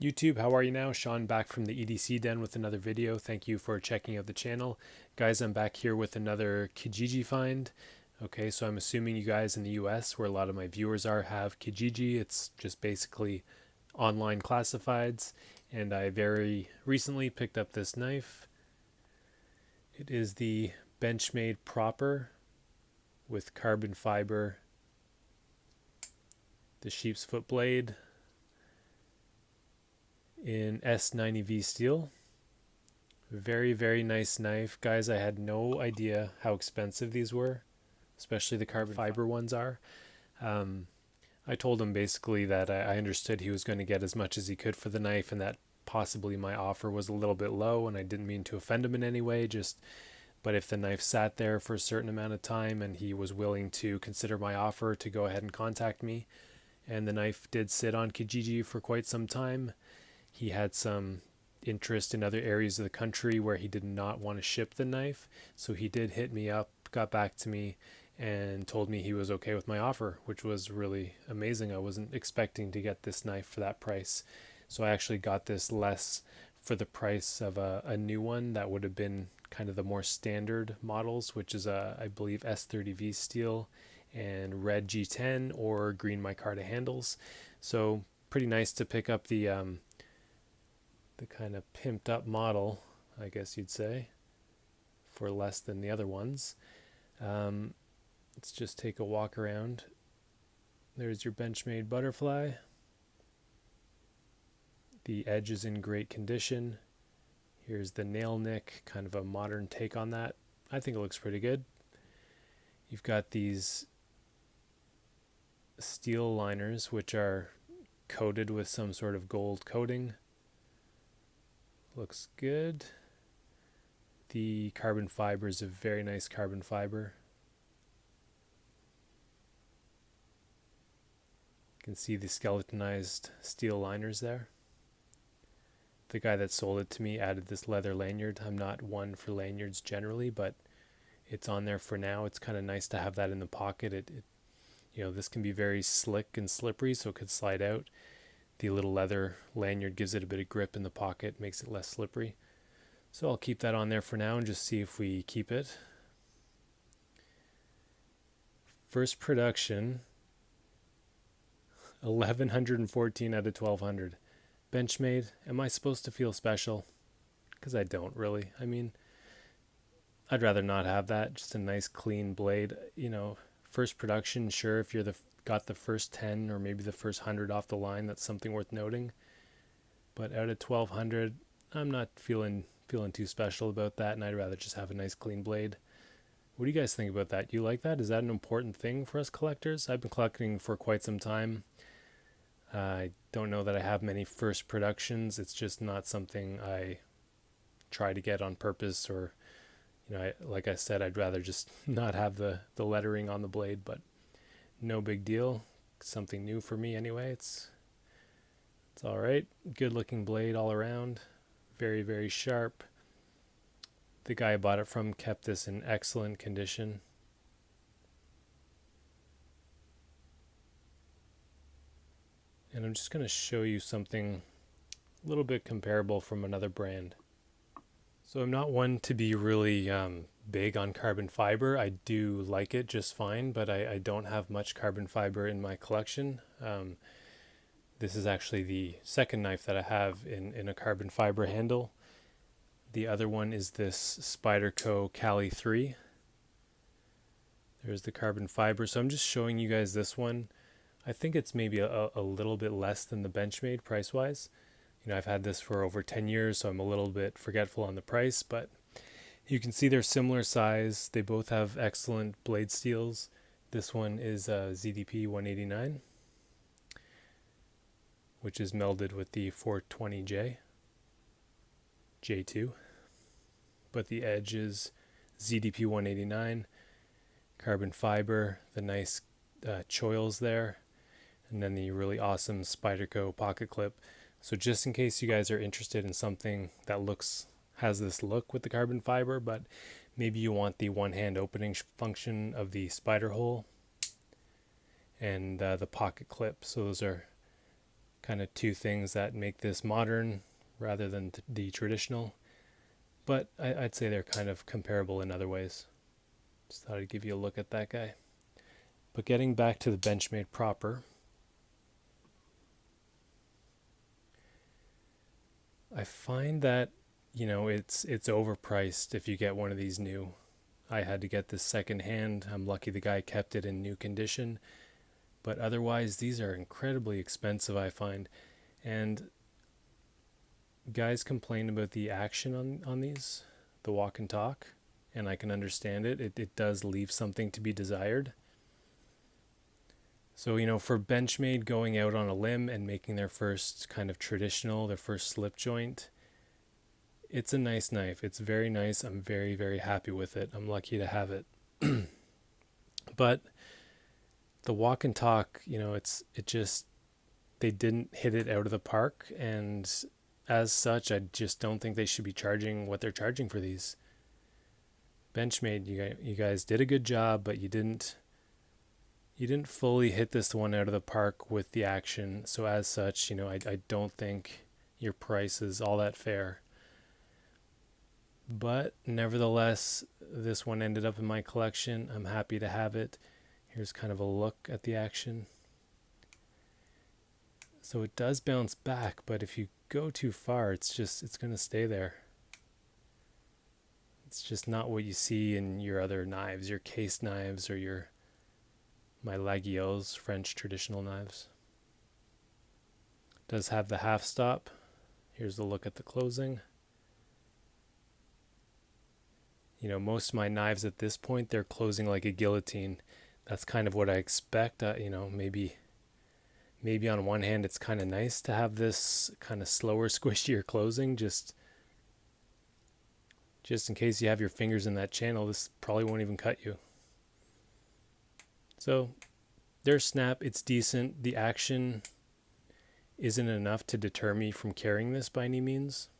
YouTube, how are you now? Sean back from the EDC den with another video. Thank you for checking out the channel. Guys, I'm back here with another Kijiji find. Okay, so I'm assuming you guys in the US, where a lot of my viewers are, have Kijiji. It's just basically online classifieds. And I very recently picked up this knife. It is the Benchmade Proper with carbon fiber, the sheepsfoot blade in S90V steel. Very, very nice knife. Guys, I had no idea how expensive these were, especially the carbon fiber ones are. I told him basically that I understood he was going to get as much as he could for the knife and that possibly my offer was a little bit low, and I didn't mean to offend him in any way, but if the knife sat there for a certain amount of time and he was willing to consider my offer to go ahead and contact me, and the knife did sit on Kijiji for quite some time. He had some interest in other areas of the country where he did not want to ship the knife, so he did hit me up, got back to me, and told me he was okay with my offer, which was really amazing. I wasn't expecting to get this knife for that price, so I actually got this less for the price of a new one that would have been kind of the more standard models, which is I believe S30V steel and red G10 or green micarta handles. So pretty nice to pick up the kind of pimped up model, I guess you'd say, for less than the other ones. Let's just take a walk around. There's your Benchmade butterfly. The edge is in great condition. Here's the nail nick, kind of a modern take on that. I think it looks pretty good. You've got these steel liners, which are coated with some sort of gold coating. Looks good. The carbon fiber is a very nice carbon fiber. You can see the skeletonized steel liners there. The guy that sold it to me added this leather lanyard. I'm not one for lanyards generally, but it's on there for now. It's kind of nice to have that in the pocket. This can be very slick and slippery, so it could slide out. The little leather lanyard gives it a bit of grip in the pocket, makes it less slippery. So I'll keep that on there for now and just see if we keep it. First production, 1114 out of 1200. Benchmade, am I supposed to feel special? Because I don't really. I mean, I'd rather not have that. Just a nice clean blade. First production, sure, if you're got the first 10 or maybe the first 100 off the line, that's something worth noting. But out of 1200, I'm not feeling too special about that, and I'd rather just have a nice clean blade. What do you guys think about that? Do you like that? Is that an important thing for us collectors? I've been collecting for quite some time. I don't know that I have many first productions. It's just not something I try to get on purpose, or like I said, I'd rather just not have the lettering on the blade, but no big deal. Something new for me anyway. It's all right. Good looking blade all around. Very, very sharp. The guy I bought it from kept this in excellent condition. And I'm just going to show you something a little bit comparable from another brand. So I'm not one to be really big on carbon fiber. I do like it just fine, but I don't have much carbon fiber in my collection. This is actually the second knife that I have in a carbon fiber handle. The other one is this Spyderco Cali 3. There's the carbon fiber. So I'm just showing you guys this one. I think it's maybe a little bit less than the Benchmade price-wise. I've had this for over 10 years, so I'm a little bit forgetful on the price, but you can see they're similar size. They both have excellent blade steels. This one is ZDP 189, which is melded with the 420J, J2. But the edge is ZDP 189, carbon fiber, the nice choils there, and then the really awesome Spyderco pocket clip. So just in case you guys are interested in something that has this look with the carbon fiber, but maybe you want the one-hand opening function of the spider hole and the pocket clip. So those are kind of two things that make this modern rather than the traditional. But I'd say they're kind of comparable in other ways. Just thought I'd give you a look at that guy. But getting back to the Benchmade Proper, I find that, it's overpriced if you get one of these new. I had to get this second hand. I'm lucky the guy kept it in new condition. But otherwise, these are incredibly expensive, I find. And guys complain about the action on these, the walk and talk, and I can understand it. It does leave something to be desired. So, for Benchmade going out on a limb and making their first kind of traditional, their first slip joint, it's a nice knife. It's very nice. I'm very, very happy with it. I'm lucky to have it. But the walk and talk, they didn't hit it out of the park, and as such, I just don't think they should be charging what they're charging for these. Benchmade, you guys did a good job, but you didn't fully hit this one out of the park with the action. So as such, I don't think your price is all that fair. But nevertheless, this one ended up in my collection. I'm happy to have it. Here's kind of a look at the action. So it does bounce back, but if you go too far, it's going to stay there. It's just not what you see in your other knives, your case knives or my Lagiots, French traditional knives. It does have the half stop. Here's a look at the closing. Most of my knives at this point, they're closing like a guillotine. That's kind of what I expect. Maybe on one hand, it's kind of nice to have this kind of slower, squishier closing, just in case you have your fingers in that channel. This probably won't even cut you. So there's snap. It's decent. The action isn't enough to deter me from carrying this by any means.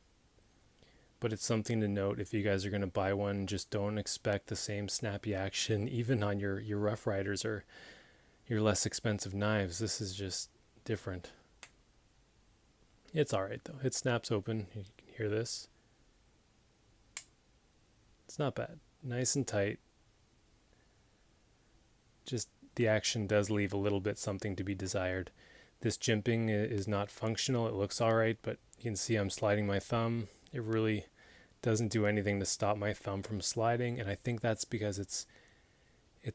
But it's something to note. If you guys are going to buy one, just don't expect the same snappy action, even on your Rough Riders or your less expensive knives. This is just different. It's alright though. It snaps open. You can hear this. It's not bad. Nice and tight. Just the action does leave a little bit something to be desired. This jimping is not functional. It looks alright, but you can see I'm sliding my thumb. It really doesn't do anything to stop my thumb from sliding, and I think that's because it's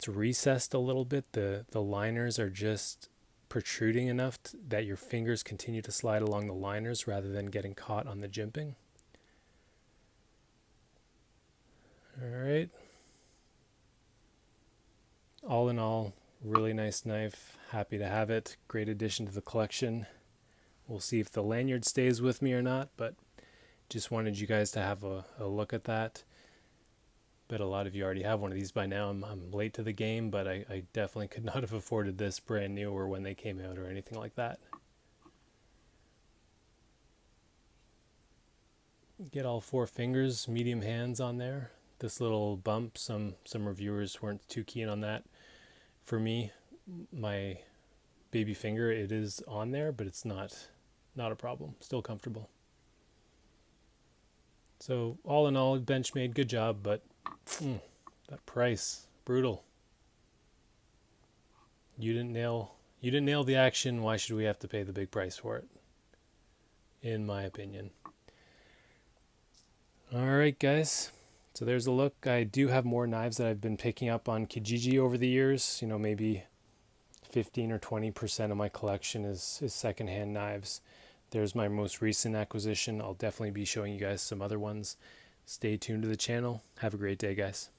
recessed a little bit. The liners are just protruding enough that your fingers continue to slide along the liners rather than getting caught on the jimping. Alright. All in all, really nice knife. Happy to have it. Great addition to the collection. We'll see if the lanyard stays with me or not, but just wanted you guys to have a look at that. Bet a lot of you already have one of these by now. I'm late to the game, but I definitely could not have afforded this brand new or when they came out or anything like that. Get all 4 fingers, medium hands on there. This little bump, some reviewers weren't too keen on that. For me, my baby finger, it is on there, but it's not a problem. Still comfortable. So all in all, Benchmade, good job, but that price, brutal. You didn't nail the action. Why should we have to pay the big price for it? In my opinion. All right, guys. So there's a look. I do have more knives that I've been picking up on Kijiji over the years. Maybe 15 or 20% of my collection is secondhand knives. There's my most recent acquisition. I'll definitely be showing you guys some other ones. Stay tuned to the channel. Have a great day, guys.